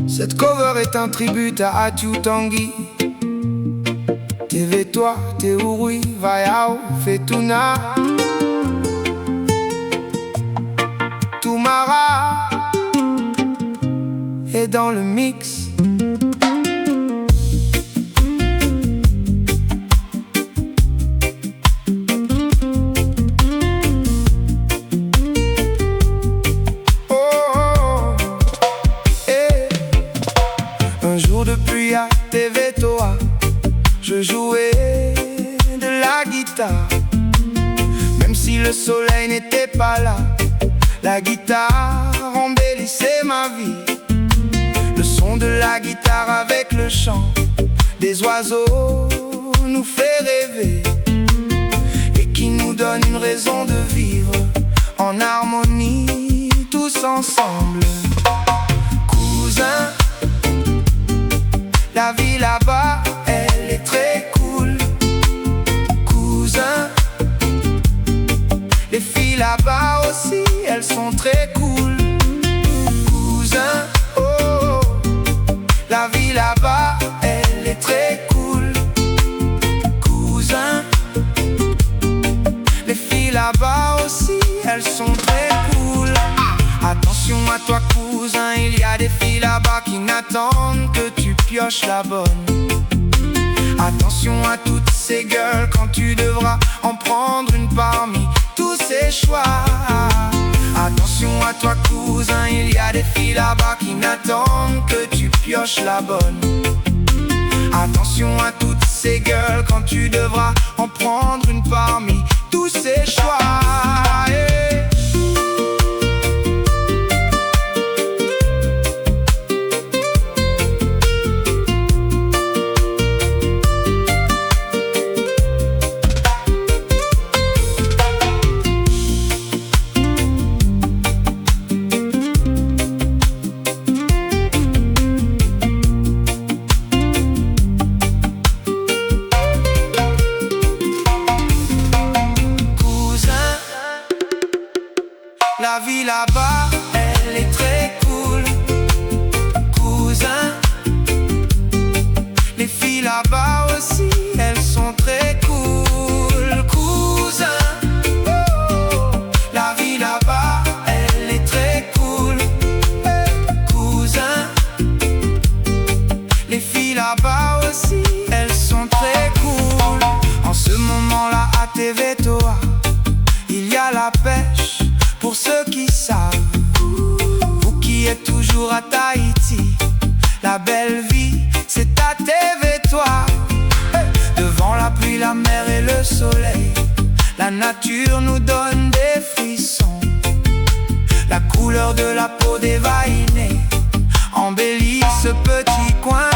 Cette cover est un tribut à Atiou Tanguy. TV toi, te urui, vaiao, fetuna Toumara est dans le mix. Un jour de pluie à TV Toa, je jouais de la guitare. Même si le soleil n'était pas là, la guitare embellissait ma vie. Le son de la guitare avec le chant des oiseaux nous fait rêver, et qui nous donne une raison de vivre en harmonie tous ensemble. Cousin, la vie là-bas, elle est très cool. Cousin, les filles là-bas aussi, elles sont très cool. Cousin, oh, la vie là-bas, elle est très cool. Cousin, les filles là-bas aussi, elles sont très cool. Attention à toi cousin, il y a des filles là-bas qui n'attendent que tu pioches la bonne. Attention à toutes ces gueules quand tu devras en prendre une parmi tous ces choix. Attention à toi cousin, il y a des filles là-bas qui n'attendent que tu pioches la bonne. Attention à toutes ces gueules quand tu devras en prendre une parmi tous ces choix. La vie là-bas, elle est très cool. Cousin, les filles là-bas aussi, elles sont très cool. Cousin, oh, la vie là-bas, elle est très cool. Cousin, les filles là-bas aussi, elles sont très cool. En ce moment-là à TV Toa, il y a la pêche. Pour ceux qui savent, vous qui êtes toujours à Tahiti, la belle vie, c'est à TV Toa. Devant la pluie, la mer et le soleil, la nature nous donne des frissons. La couleur de la peau des vainés embellit ce petit coin.